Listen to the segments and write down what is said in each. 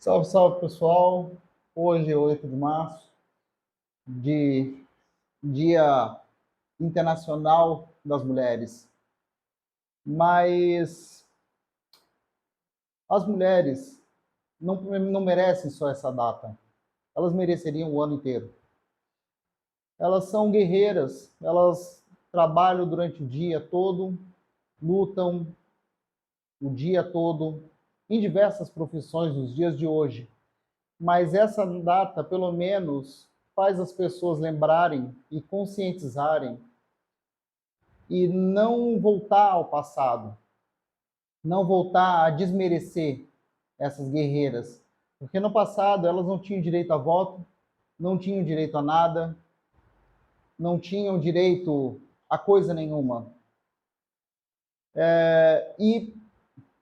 Salve, salve pessoal! Hoje é 8 de março, de Dia Internacional das Mulheres. Mas as mulheres não merecem só essa data, elas mereceriam o ano inteiro. Elas são guerreiras, elas trabalham durante o dia todo, lutam o dia todo, em diversas profissões nos dias de hoje. Mas essa data, pelo menos, faz as pessoas lembrarem e conscientizarem e não voltar ao passado, não voltar a desmerecer essas guerreiras, porque no passado elas não tinham direito a voto, não tinham direito a nada, não tinham direito a coisa nenhuma. E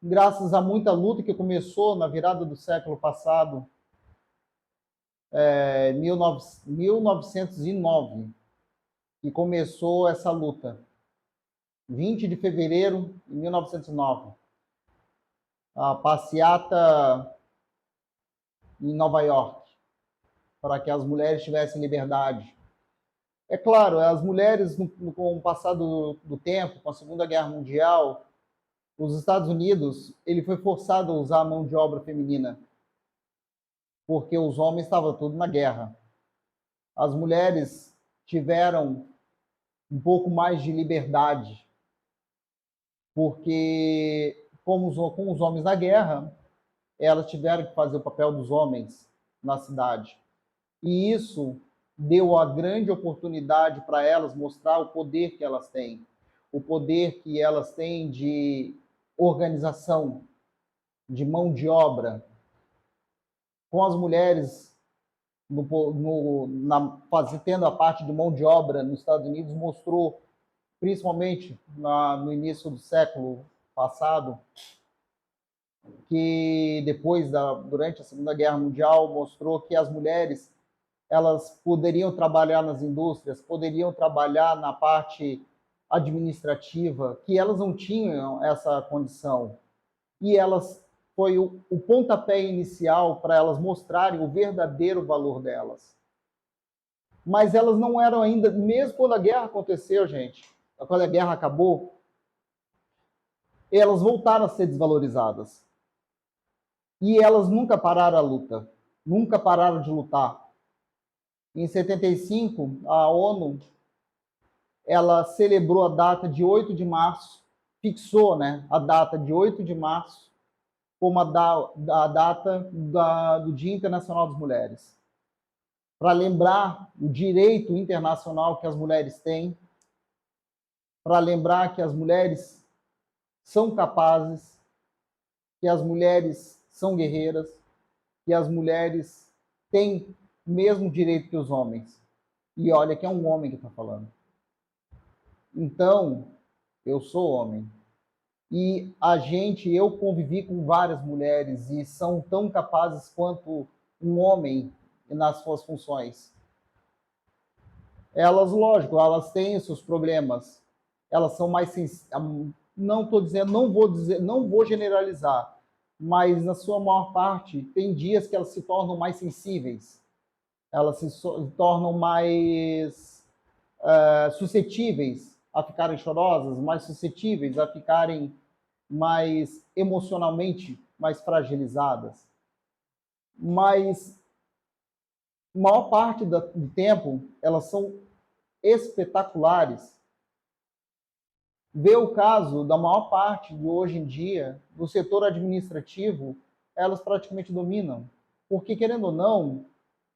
graças a muita luta que começou na virada do século passado, 1909, que começou essa luta. 20 de fevereiro de 1909, a passeata em Nova York, para que as mulheres tivessem liberdade. É claro, as mulheres, com o passar do tempo, com a Segunda Guerra Mundial, os Estados Unidos, ele foi forçado a usar a mão de obra feminina, porque os homens estavam tudo na guerra. As mulheres tiveram um pouco mais de liberdade, porque com os homens na guerra, elas tiveram que fazer o papel dos homens na cidade. E isso deu a grande oportunidade para elas mostrar o poder que elas têm, o poder que elas têm de organização, de mão de obra. Com as mulheres tendo a parte de mão de obra nos Estados Unidos, mostrou, principalmente no início do século passado, que durante a Segunda Guerra Mundial, mostrou que as mulheres elas poderiam trabalhar nas indústrias, poderiam trabalhar na parte administrativa, que elas não tinham essa condição. E foi o pontapé inicial para elas mostrarem o verdadeiro valor delas. Mas elas não eram ainda, mesmo quando a guerra aconteceu, gente, quando a guerra acabou, elas voltaram a ser desvalorizadas. E elas nunca pararam a luta, nunca pararam de lutar. Em 75, a ONU ela celebrou a data de 8 de março, fixou, né, a data de 8 de março como a data do Dia Internacional das Mulheres, para lembrar o direito internacional que as mulheres têm, para lembrar que as mulheres são capazes, que as mulheres são guerreiras, que as mulheres têm o mesmo direito que os homens. E olha que é um homem que está falando. Então, eu sou homem. E eu convivi com várias mulheres e são tão capazes quanto um homem nas suas funções. Elas, lógico, elas têm os seus problemas. Elas são mais não vou generalizar, mas na sua maior parte tem dias que elas se tornam mais sensíveis. Elas se tornam mais suscetíveis a ficarem chorosas, mais suscetíveis a ficarem mais emocionalmente mais fragilizadas. Mas maior parte do tempo elas são espetaculares. Vê o caso da maior parte de hoje em dia do setor administrativo, elas praticamente dominam. Porque, querendo ou não,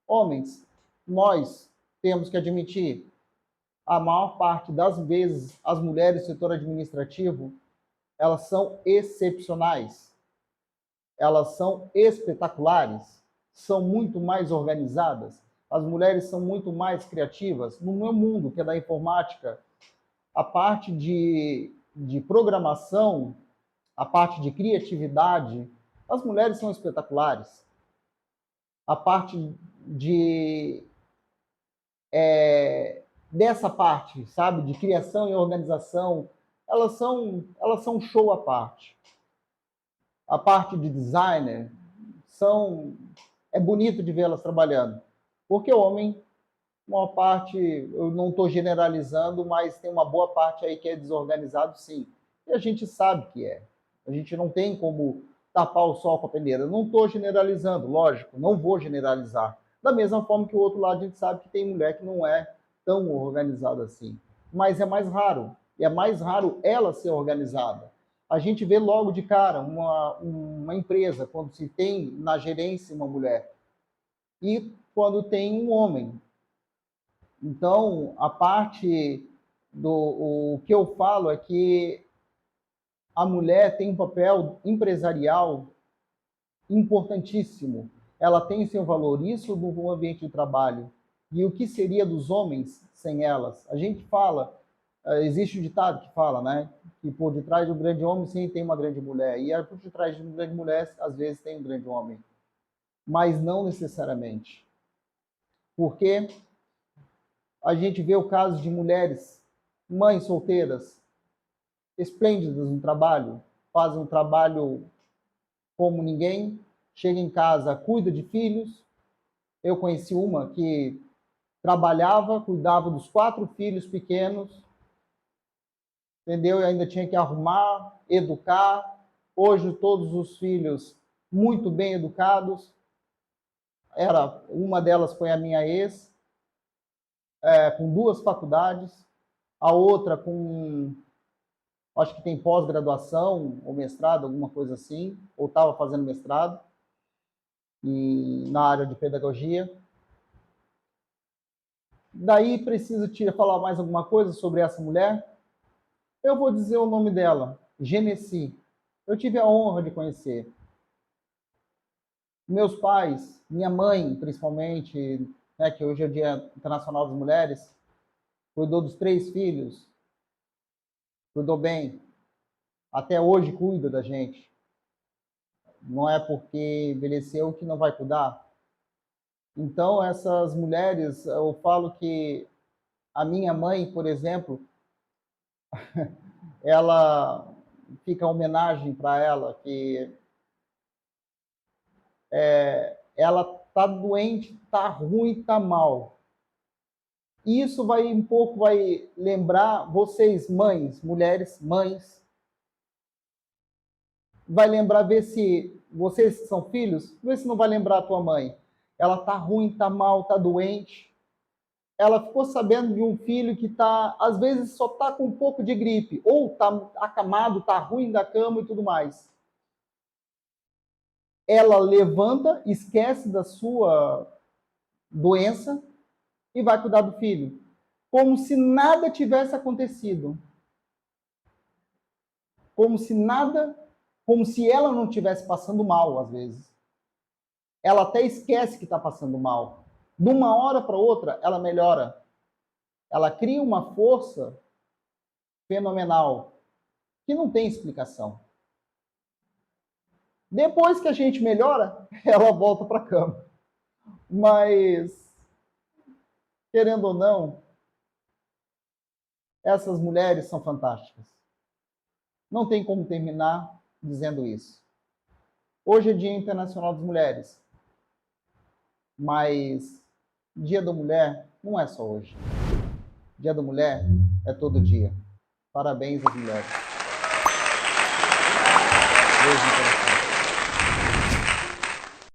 homens, nós temos que admitir, a maior parte das vezes, as mulheres do setor administrativo, elas são excepcionais. Elas são espetaculares, são muito mais organizadas. As mulheres são muito mais criativas. No meu mundo, que é da informática, a parte de programação, a parte de criatividade, as mulheres são espetaculares. A parte dessa parte, sabe, de criação e organização, elas são show à parte. A parte de designer é bonito de vê-las trabalhando. Porque o homem, uma parte, eu não estou generalizando, mas tem uma boa parte aí que é desorganizado, sim. E a gente sabe que é. A gente não tem como tapar o sol com a peneira. Não estou generalizando, lógico, não vou generalizar. Da mesma forma que o outro lado a gente sabe que tem mulher que não é tão organizada assim. Mas é mais raro. E é mais raro ela ser organizada. A gente vê logo de cara uma empresa, quando se tem na gerência uma mulher, e quando tem um homem. Então, a parte o que eu falo é que a mulher tem um papel empresarial importantíssimo. Ela tem seu valor, isso no ambiente de trabalho. E o que seria dos homens sem elas? A gente fala, existe o ditado que fala, né? Que por detrás de um grande homem, sim, tem uma grande mulher. E por detrás de uma grande mulher, às vezes, tem um grande homem. Mas não necessariamente. Porque a gente vê o caso de mulheres, mães solteiras, esplêndidas no trabalho, fazem um trabalho como ninguém, chega em casa, cuida de filhos. Eu conheci uma que trabalhava, cuidava dos 4 filhos pequenos, entendeu? E ainda tinha que arrumar, educar. Hoje todos os filhos muito bem educados. Uma delas foi a minha ex, com 2 faculdades, a outra com, acho que tem pós-graduação ou mestrado, alguma coisa assim, ou estava fazendo mestrado na área de pedagogia. Daí preciso te falar mais alguma coisa sobre essa mulher? Eu vou dizer o nome dela, Genesi. Eu tive a honra de conhecer. Meus pais, minha mãe, principalmente, né, que hoje é o Dia Internacional das Mulheres, cuidou dos 3 filhos, cuidou bem, até hoje cuida da gente. Não é porque envelheceu que não vai cuidar. Então, essas mulheres, eu falo que a minha mãe, por exemplo, ela fica homenagem para ela, que ela está doente, está ruim, está mal. Isso vai um pouco vai lembrar vocês, mães, mulheres, mães, vai lembrar, ver se vocês que são filhos, vê se não vai lembrar a tua mãe. Ela está ruim, está mal, está doente. Ela ficou sabendo de um filho que às vezes só está com um pouco de gripe, ou está acamado, está ruim da cama e tudo mais. Ela levanta, esquece da sua doença e vai cuidar do filho, como se nada tivesse acontecido. Como se ela não estivesse passando mal, às vezes. Ela até esquece que está passando mal. De uma hora para outra, ela melhora. Ela cria uma força fenomenal, que não tem explicação. Depois que a gente melhora, ela volta para a cama. Mas, querendo ou não, essas mulheres são fantásticas. Não tem como terminar dizendo isso. Hoje é Dia Internacional das Mulheres, mas Dia da Mulher não é só hoje. Dia da Mulher é todo dia. Parabéns às mulheres. Beijo.